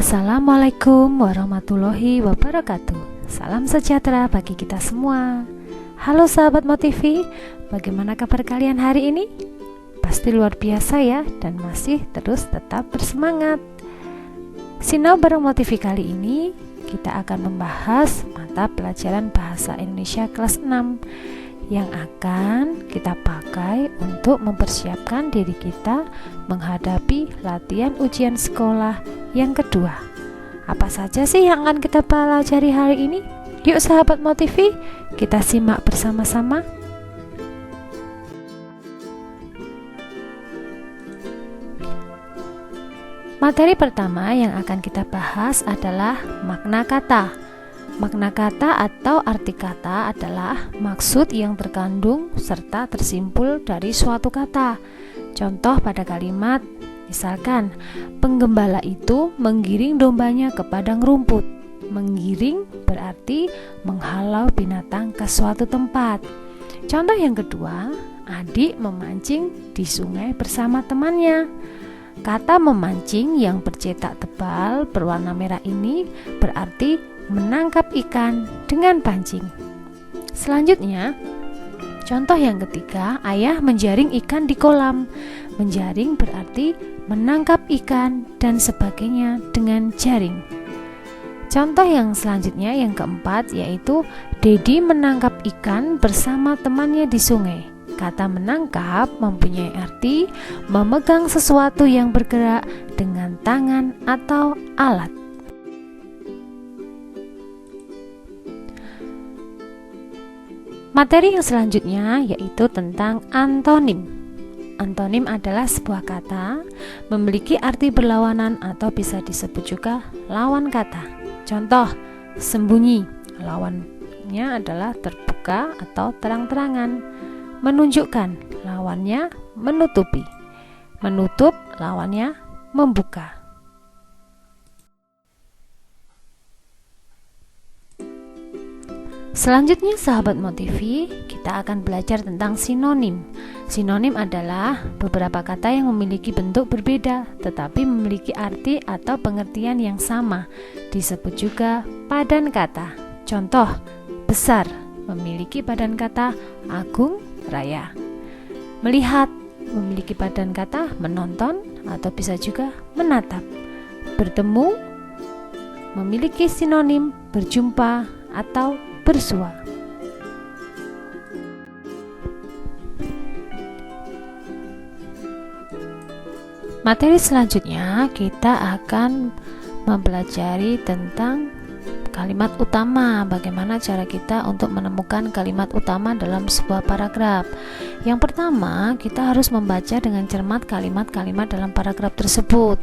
Assalamualaikum warahmatullahi wabarakatuh. Salam sejahtera bagi kita semua. Halo sahabat Motivi, bagaimana kabar kalian hari ini? Pasti luar biasa ya, dan masih terus tetap bersemangat. Sinau bareng Motivi kali ini kita akan membahas mata pelajaran Bahasa Indonesia kelas 6 yang akan kita pakai untuk mempersiapkan diri kita menghadapi latihan ujian sekolah yang kedua. Apa saja sih yang akan kita pelajari hari ini? Yuk sahabat Motivi, kita simak bersama-sama. Materi pertama yang akan kita bahas adalah makna kata. Makna kata atau arti kata adalah maksud yang terkandung serta tersimpul dari suatu kata. Contoh pada kalimat, misalkan, penggembala itu menggiring dombanya ke padang rumput. Menggiring berarti menghalau binatang ke suatu tempat. Contoh yang kedua, adik memancing di sungai bersama temannya. Kata memancing yang bercetak tebal berwarna merah ini berarti menangkap ikan dengan pancing. Selanjutnya, contoh yang ketiga, ayah menjaring ikan di kolam. Menjaring berarti menangkap ikan dan sebagainya dengan jaring. Contoh yang selanjutnya yang keempat yaitu Dedi menangkap ikan bersama temannya di sungai. Kata menangkap mempunyai arti memegang sesuatu yang bergerak dengan tangan atau alat. Materi yang selanjutnya yaitu tentang antonim. Antonim adalah sebuah kata memiliki arti berlawanan atau bisa disebut juga lawan kata. Contoh, sembunyi, lawannya adalah terbuka atau terang-terangan. Menunjukkan, lawannya menutupi. Menutup, lawannya membuka. Selanjutnya sahabat Motivi, kita akan belajar tentang sinonim. Sinonim adalah beberapa kata yang memiliki bentuk berbeda tetapi memiliki arti atau pengertian yang sama. Disebut juga padan kata. Contoh, besar memiliki padan kata agung, raya. Melihat memiliki padan kata menonton atau bisa juga menatap. Bertemu memiliki sinonim berjumpa atau bersua. Materi selanjutnya kita akan mempelajari tentang kalimat utama. Bagaimana cara kita untuk menemukan kalimat utama dalam sebuah paragraf. Yang pertama, kita harus membaca dengan cermat kalimat-kalimat dalam paragraf tersebut.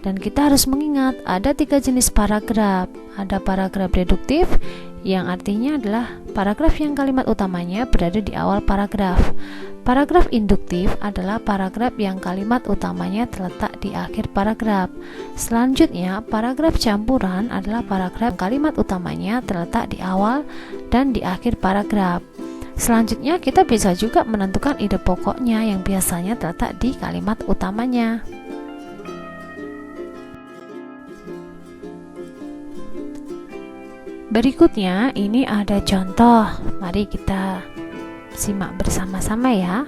Dan kita harus mengingat ada 3 jenis paragraf. Ada paragraf deduktif yang artinya adalah paragraf yang kalimat utamanya berada di awal paragraf. Paragraf induktif adalah paragraf yang kalimat utamanya terletak di akhir paragraf. Selanjutnya, paragraf campuran adalah paragraf kalimat utamanya terletak di awal dan di akhir paragraf. Selanjutnya, kita bisa juga menentukan ide pokoknya yang biasanya terletak di kalimat utamanya. Berikutnya, ini ada contoh. Mari kita simak bersama-sama ya.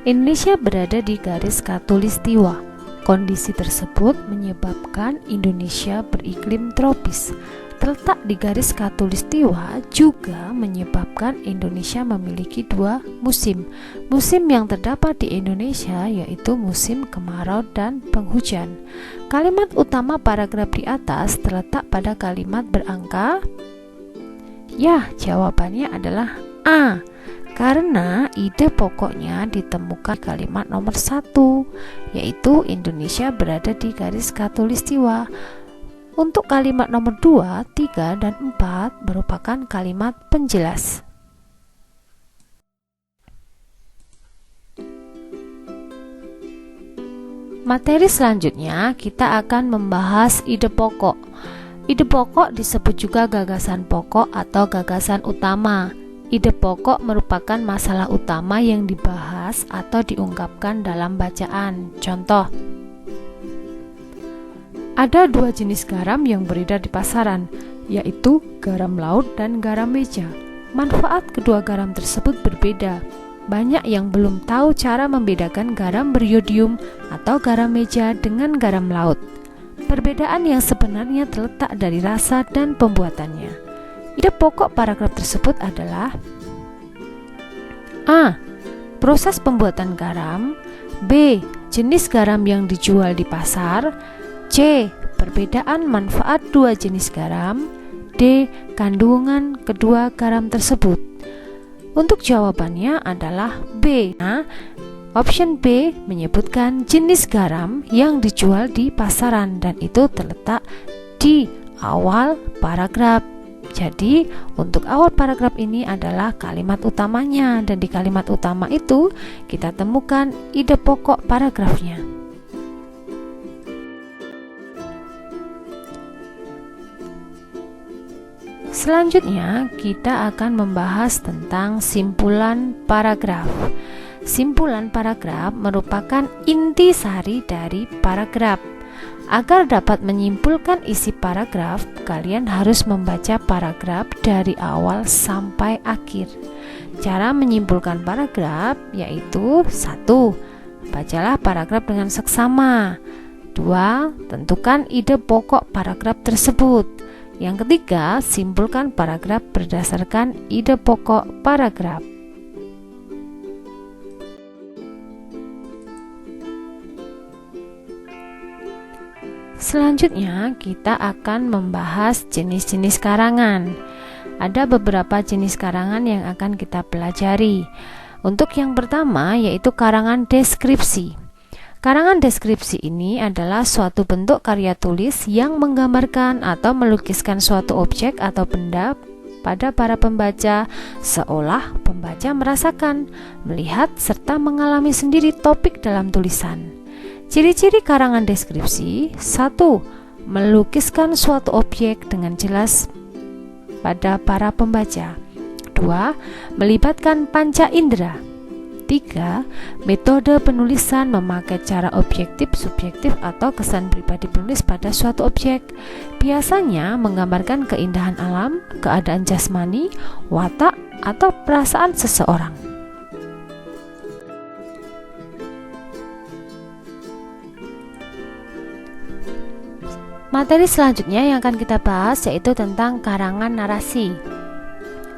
Indonesia berada di garis khatulistiwa. Kondisi tersebut menyebabkan Indonesia beriklim tropis. Terletak di garis khatulistiwa juga menyebabkan Indonesia memiliki 2 musim. Musim yang terdapat di Indonesia yaitu musim kemarau dan penghujan. Kalimat utama paragraf di atas terletak pada kalimat berangka. Ya, jawabannya adalah A. Karena ide pokoknya ditemukan kalimat nomor 1, yaitu Indonesia berada di garis khatulistiwa. Untuk kalimat nomor 2, 3, dan 4 merupakan kalimat penjelas. Materi selanjutnya kita akan membahas ide pokok. Ide pokok disebut juga gagasan pokok atau gagasan utama. Ide pokok merupakan masalah utama yang dibahas atau diungkapkan dalam bacaan. Contoh, Ada dua jenis garam yang beredar di pasaran, yaitu garam laut dan garam meja. Manfaat kedua garam tersebut berbeda. Banyak yang belum tahu cara membedakan garam beriodium atau garam meja dengan garam laut. Perbedaan yang sebenarnya terletak dari rasa dan pembuatannya. Ide pokok paragraf tersebut adalah A. Proses pembuatan garam. B. Jenis garam yang dijual di pasar. C. Perbedaan manfaat dua jenis garam. D. Kandungan kedua garam tersebut. Untuk jawabannya adalah B. Nah, option B menyebutkan jenis garam yang dijual di pasaran dan itu terletak di awal paragraf. Jadi, untuk awal paragraf ini adalah kalimat utamanya dan di kalimat utama itu kita temukan ide pokok paragrafnya. Selanjutnya, kita akan membahas tentang simpulan paragraf. Simpulan paragraf merupakan intisari dari paragraf. Agar dapat menyimpulkan isi paragraf, kalian harus membaca paragraf dari awal sampai akhir. Cara menyimpulkan paragraf yaitu 1. Bacalah paragraf dengan seksama. 2. Tentukan ide pokok paragraf tersebut. Yang ketiga, simpulkan paragraf berdasarkan ide pokok paragraf. Selanjutnya, kita akan membahas jenis-jenis karangan. Ada beberapa jenis karangan yang akan kita pelajari. Untuk yang pertama, yaitu karangan deskripsi. Karangan deskripsi ini adalah suatu bentuk karya tulis yang menggambarkan atau melukiskan suatu objek atau benda pada para pembaca, seolah pembaca merasakan, melihat, serta mengalami sendiri topik dalam tulisan. Ciri-ciri karangan deskripsi: 1. Melukiskan suatu objek dengan jelas pada para pembaca. 2. Melibatkan panca indera. 3. Metode penulisan memakai cara objektif, subjektif, atau kesan pribadi penulis pada suatu objek. Biasanya menggambarkan keindahan alam, keadaan jasmani, watak, atau perasaan seseorang. Materi selanjutnya yang akan kita bahas yaitu tentang karangan narasi.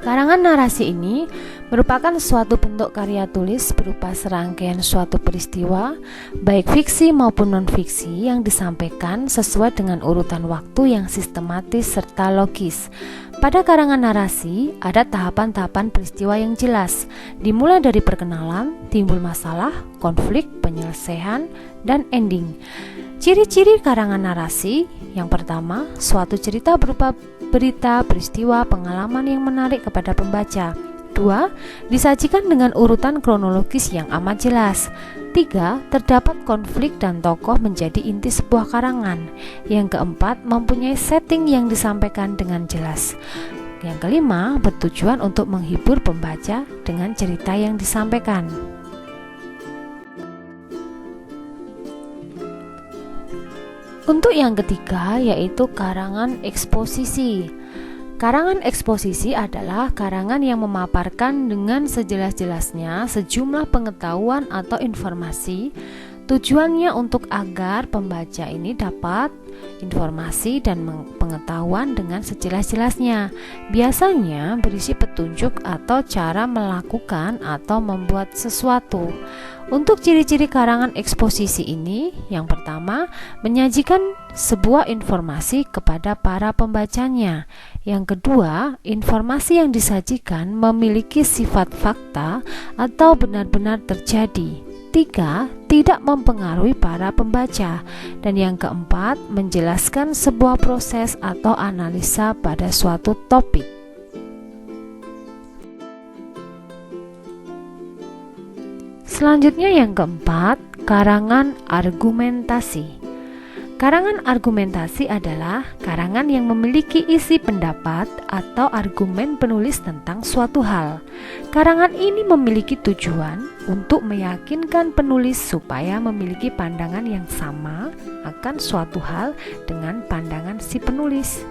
Karangan narasi ini merupakan suatu bentuk karya tulis berupa serangkaian suatu peristiwa, baik fiksi maupun non-fiksi, yang disampaikan sesuai dengan urutan waktu yang sistematis serta logis. Pada karangan narasi, ada tahapan-tahapan peristiwa yang jelas, dimulai dari perkenalan, timbul masalah, konflik, penyelesaian, dan ending. Ciri-ciri karangan narasi: yang pertama, suatu cerita berupa berita, peristiwa, pengalaman yang menarik kepada pembaca. 2. Disajikan dengan urutan kronologis yang amat jelas. 3. Terdapat konflik dan tokoh menjadi inti sebuah karangan. Yang keempat, mempunyai setting yang disampaikan dengan jelas. Yang kelima, bertujuan untuk menghibur pembaca dengan cerita yang disampaikan. Untuk yang ketiga, yaitu karangan eksposisi. Karangan eksposisi adalah karangan yang memaparkan dengan sejelas-jelasnya sejumlah pengetahuan atau informasi. Tujuannya untuk agar pembaca ini dapat informasi dan pengetahuan dengan sejelas-jelasnya. Biasanya berisi petunjuk atau cara melakukan atau membuat sesuatu. Untuk ciri-ciri karangan eksposisi ini, yang pertama, menyajikan sebuah informasi kepada para pembacanya. Yang kedua, informasi yang disajikan memiliki sifat fakta atau benar-benar terjadi. 3. Tidak mempengaruhi para pembaca. Dan yang keempat, menjelaskan sebuah proses atau analisa pada suatu topik. Selanjutnya yang keempat, karangan argumentasi. Karangan argumentasi adalah karangan yang memiliki isi pendapat atau argumen penulis tentang suatu hal. Karangan ini memiliki tujuan untuk meyakinkan penulis supaya memiliki pandangan yang sama akan suatu hal dengan pandangan si penulis.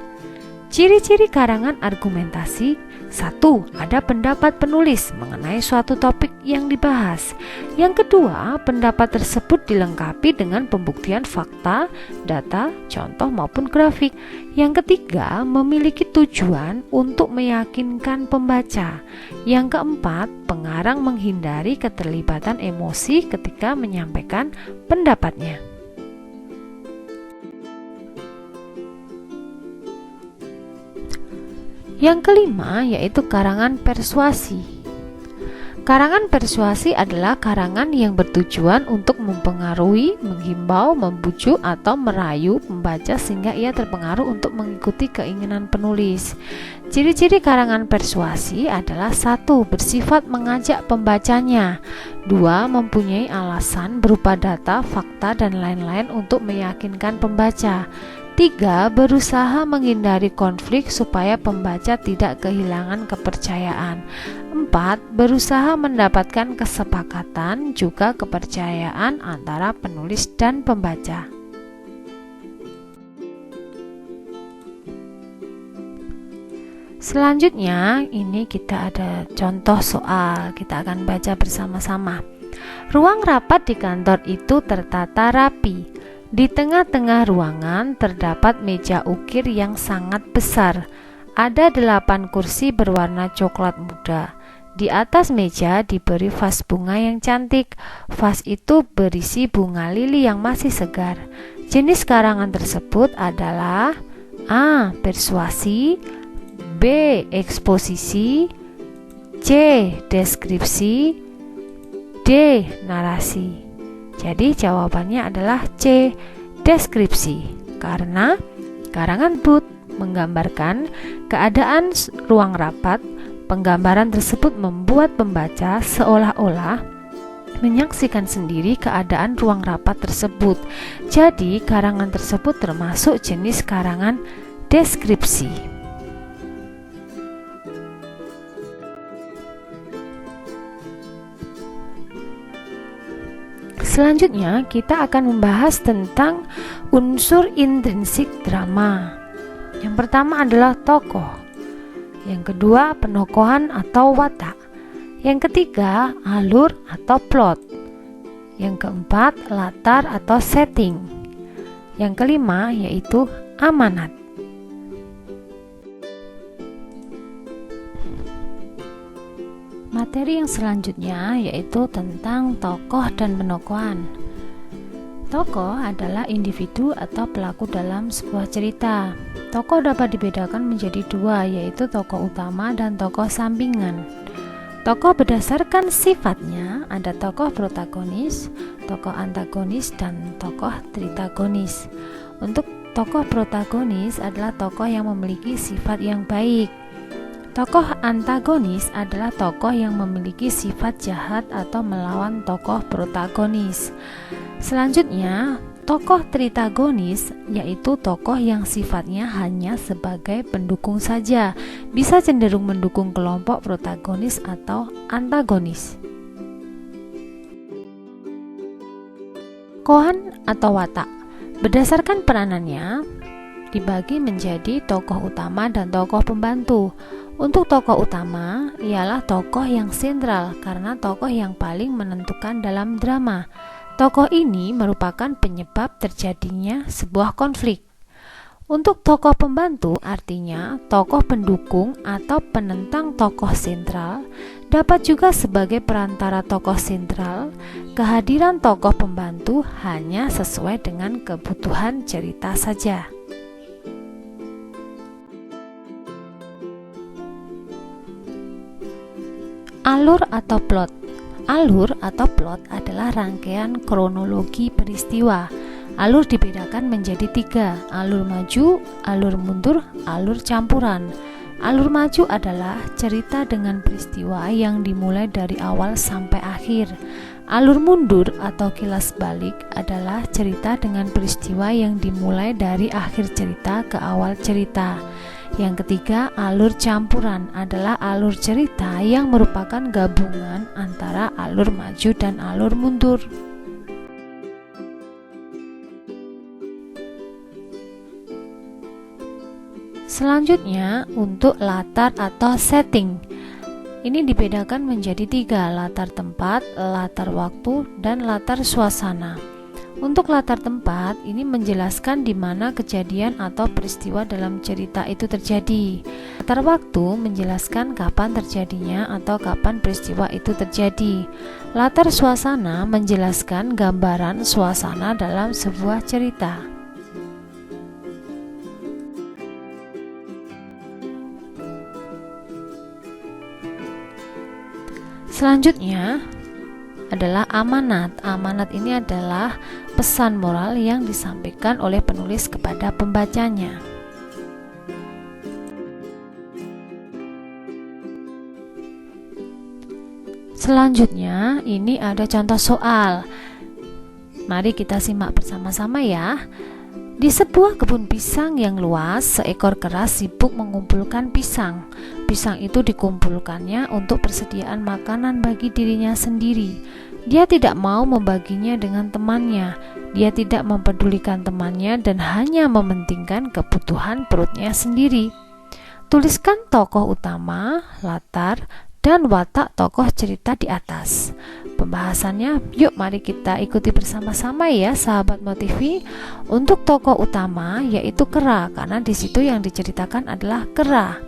Ciri-ciri karangan argumentasi: 1. Ada pendapat penulis mengenai suatu topik yang dibahas. Yang kedua, pendapat tersebut dilengkapi dengan pembuktian fakta, data, contoh maupun grafik. Yang ketiga, memiliki tujuan untuk meyakinkan pembaca. Yang keempat, pengarang menghindari keterlibatan emosi ketika menyampaikan pendapatnya. Yang kelima yaitu karangan persuasi. Karangan persuasi adalah karangan yang bertujuan untuk mempengaruhi, menghimbau, membujuk, atau merayu pembaca sehingga ia terpengaruh untuk mengikuti keinginan penulis. Ciri-ciri karangan persuasi adalah: 1. Bersifat mengajak pembacanya. 2. Mempunyai alasan berupa data, fakta, dan lain-lain untuk meyakinkan pembaca. 3. Berusaha menghindari konflik supaya pembaca tidak kehilangan kepercayaan. 4. Berusaha mendapatkan kesepakatan juga kepercayaan antara penulis dan pembaca. Selanjutnya, ini kita ada contoh soal. Kita akan baca bersama-sama. Ruang rapat di kantor itu tertata rapi. Di tengah-tengah ruangan terdapat meja ukir yang sangat besar. Ada 8 kursi berwarna coklat muda. Di atas meja diberi vas bunga yang cantik. Vas itu berisi bunga lili yang masih segar. Jenis karangan tersebut adalah: A. Persuasi, B. Eksposisi, C. Deskripsi, D. Narasi. Jadi jawabannya adalah C. Deskripsi, karena karangan tersebut menggambarkan keadaan ruang rapat. Penggambaran tersebut membuat pembaca seolah-olah menyaksikan sendiri keadaan ruang rapat tersebut. Jadi karangan tersebut termasuk jenis karangan deskripsi. Selanjutnya kita akan membahas tentang unsur intrinsik drama. Yang pertama adalah tokoh. Yang kedua, penokohan atau watak. Yang ketiga, alur atau plot. Yang keempat, latar atau setting. Yang kelima yaitu amanat. Materi yang selanjutnya yaitu tentang tokoh dan penokohan. Tokoh adalah individu atau pelaku dalam sebuah cerita. Tokoh dapat dibedakan menjadi 2, yaitu tokoh utama dan tokoh sampingan. Tokoh berdasarkan sifatnya ada tokoh protagonis, tokoh antagonis, dan tokoh tritagonis. Untuk tokoh protagonis adalah tokoh yang memiliki sifat yang baik. Tokoh antagonis adalah tokoh yang memiliki sifat jahat atau melawan tokoh protagonis. Selanjutnya, tokoh tritagonis yaitu tokoh yang sifatnya hanya sebagai pendukung saja, bisa cenderung mendukung kelompok protagonis atau antagonis. Tokohan atau watak berdasarkan peranannya dibagi menjadi tokoh utama dan tokoh pembantu. Untuk tokoh utama ialah tokoh yang sentral karena tokoh yang paling menentukan dalam drama. Tokoh ini merupakan penyebab terjadinya sebuah konflik. Untuk tokoh pembantu artinya tokoh pendukung atau penentang tokoh sentral, dapat juga sebagai perantara tokoh sentral. Kehadiran tokoh pembantu hanya sesuai dengan kebutuhan cerita saja. Alur atau plot. Alur atau plot adalah rangkaian kronologi peristiwa. Alur dibedakan menjadi 3, alur maju, alur mundur, alur campuran. Alur maju adalah cerita dengan peristiwa yang dimulai dari awal sampai akhir. Alur mundur atau kilas balik adalah cerita dengan peristiwa yang dimulai dari akhir cerita ke awal cerita. Yang ketiga, alur campuran adalah alur cerita yang merupakan gabungan antara alur maju dan alur mundur. Selanjutnya, untuk latar atau setting. Ini dibedakan menjadi 3, latar tempat, latar waktu, dan latar suasana. Untuk latar tempat, ini menjelaskan di mana kejadian atau peristiwa dalam cerita itu terjadi. Latar waktu menjelaskan kapan terjadinya atau kapan peristiwa itu terjadi. Latar suasana menjelaskan gambaran suasana dalam sebuah cerita. Selanjutnya adalah amanat. Amanat ini adalah pesan moral yang disampaikan oleh penulis kepada pembacanya. Selanjutnya, ini ada contoh soal. Mari kita simak bersama-sama ya. Di sebuah kebun pisang yang luas, seekor kera sibuk mengumpulkan pisang. Pisang itu dikumpulkannya untuk persediaan makanan bagi dirinya sendiri. Dia tidak mau membaginya dengan temannya. Dia tidak mempedulikan temannya dan hanya mementingkan kebutuhan perutnya sendiri. Tuliskan tokoh utama, latar, dan watak tokoh cerita di atas. Pembahasannya, yuk mari kita ikuti bersama-sama ya sahabat Motivi. Untuk tokoh utama yaitu kera, karena di situ yang diceritakan adalah kera.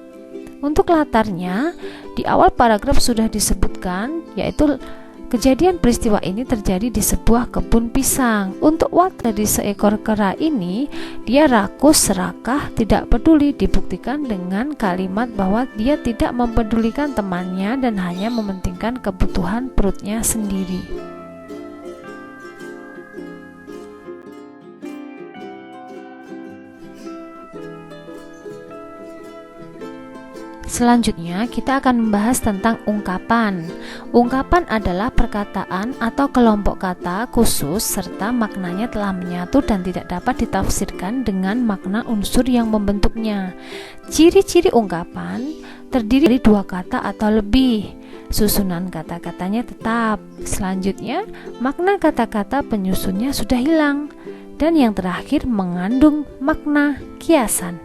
Untuk latarnya, di awal paragraf sudah disebutkan, yaitu kejadian peristiwa ini terjadi di sebuah kebun pisang. Untuk watak dari seekor kera ini, dia rakus, serakah, tidak peduli, dibuktikan dengan kalimat bahwa dia tidak mempedulikan temannya dan hanya mementingkan kebutuhan perutnya sendiri. Selanjutnya, kita akan membahas tentang ungkapan. Ungkapan adalah perkataan atau kelompok kata khusus serta maknanya telah menyatu dan tidak dapat ditafsirkan dengan makna unsur yang membentuknya. Ciri-ciri ungkapan terdiri dari 2 kata atau lebih. Susunan kata-katanya tetap. Selanjutnya, makna kata-kata penyusunnya sudah hilang. Dan yang terakhir, mengandung makna kiasan.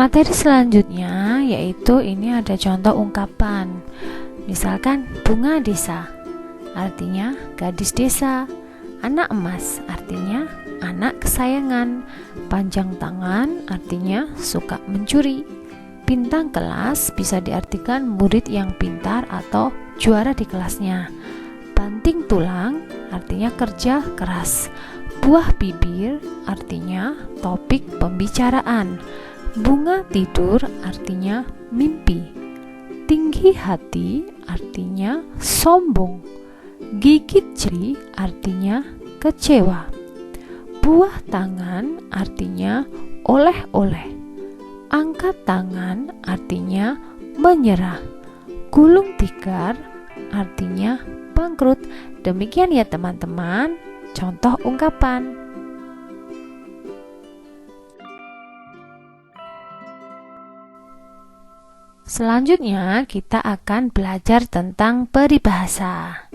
Materi selanjutnya yaitu ini ada contoh ungkapan. Misalkan bunga desa, artinya gadis desa. Anak emas, artinya anak kesayangan. Panjang tangan, artinya suka mencuri. Bintang kelas bisa diartikan murid yang pintar atau juara di kelasnya. Banting tulang, artinya kerja keras. Buah bibir, artinya topik pembicaraan. Bunga tidur artinya mimpi. Tinggi hati artinya sombong. Gigit jari artinya kecewa. Buah tangan artinya oleh-oleh. Angkat tangan artinya menyerah. Gulung tikar artinya bangkrut. Demikian ya teman-teman, contoh ungkapan. Selanjutnya kita akan belajar tentang peribahasa.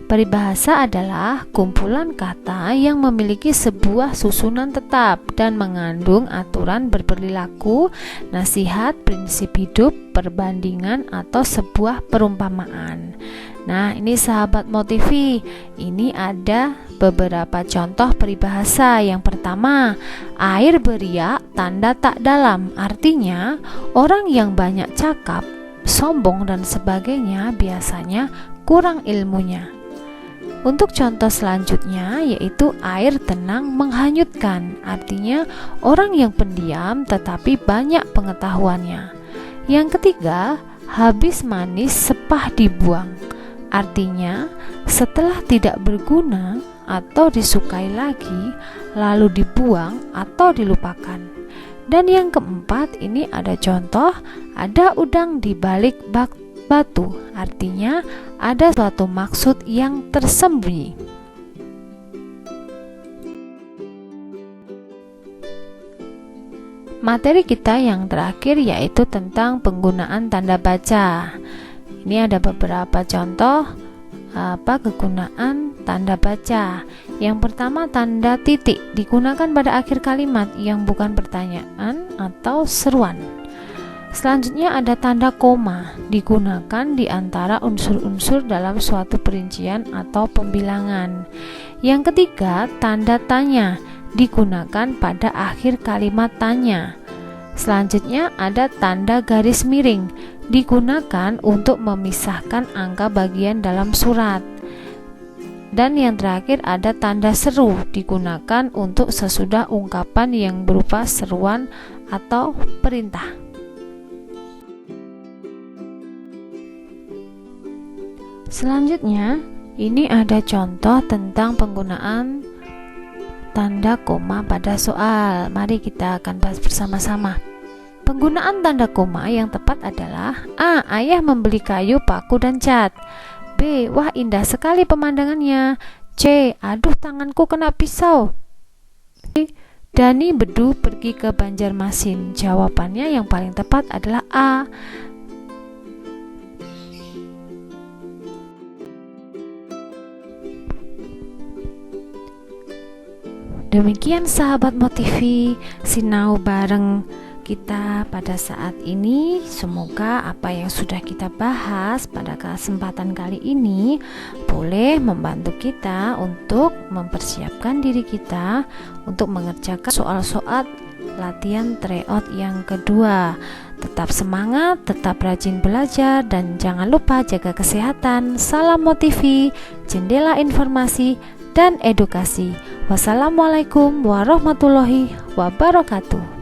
Peribahasa adalah kumpulan kata yang memiliki sebuah susunan tetap dan mengandung aturan berperilaku, nasihat, prinsip hidup, perbandingan, atau sebuah perumpamaan. Nah, ini sahabat Motivi, ini ada beberapa contoh peribahasa. Yang pertama, air beriak tanda tak dalam, artinya orang yang banyak cakap, sombong dan sebagainya biasanya kurang ilmunya. Untuk contoh selanjutnya yaitu air tenang menghanyutkan, artinya orang yang pendiam tetapi banyak pengetahuannya. Yang ketiga, habis manis sepah dibuang, artinya setelah tidak berguna atau disukai lagi, lalu dibuang atau dilupakan. Dan yang keempat, ini ada contoh, ada udang di balik batu, artinya ada suatu maksud yang tersembunyi. Materi kita yang terakhir yaitu tentang penggunaan tanda baca. Ini ada beberapa contoh kegunaan tanda baca. Yang pertama, tanda titik digunakan pada akhir kalimat yang bukan pertanyaan atau seruan. Selanjutnya ada tanda koma, digunakan di antara unsur-unsur dalam suatu perincian atau pembilangan. Yang ketiga, tanda tanya, digunakan pada akhir kalimat tanya. Selanjutnya ada tanda garis miring, digunakan untuk memisahkan angka bagian dalam surat. Dan yang terakhir ada tanda seru, digunakan untuk sesudah ungkapan yang berupa seruan atau perintah. Selanjutnya, ini ada contoh tentang penggunaan tanda koma pada soal. Mari kita akan bahas bersama-sama. Penggunaan tanda koma yang tepat adalah A. Ayah membeli kayu, paku, dan cat. B. Wah, indah sekali pemandangannya. C. Aduh, tanganku kena pisau. D. Dani Bedu pergi ke Banjarmasin. Jawabannya yang paling tepat adalah A. Demikian sahabat Motivi, sinau bareng kita pada saat ini. Semoga apa yang sudah kita bahas pada kesempatan kali ini boleh membantu kita untuk mempersiapkan diri kita untuk mengerjakan soal-soal latihan tryout yang kedua. Tetap semangat, tetap rajin belajar, dan jangan lupa jaga kesehatan. Salam Motivi, jendela informasi dan edukasi. Wassalamualaikum warahmatullahi wabarakatuh.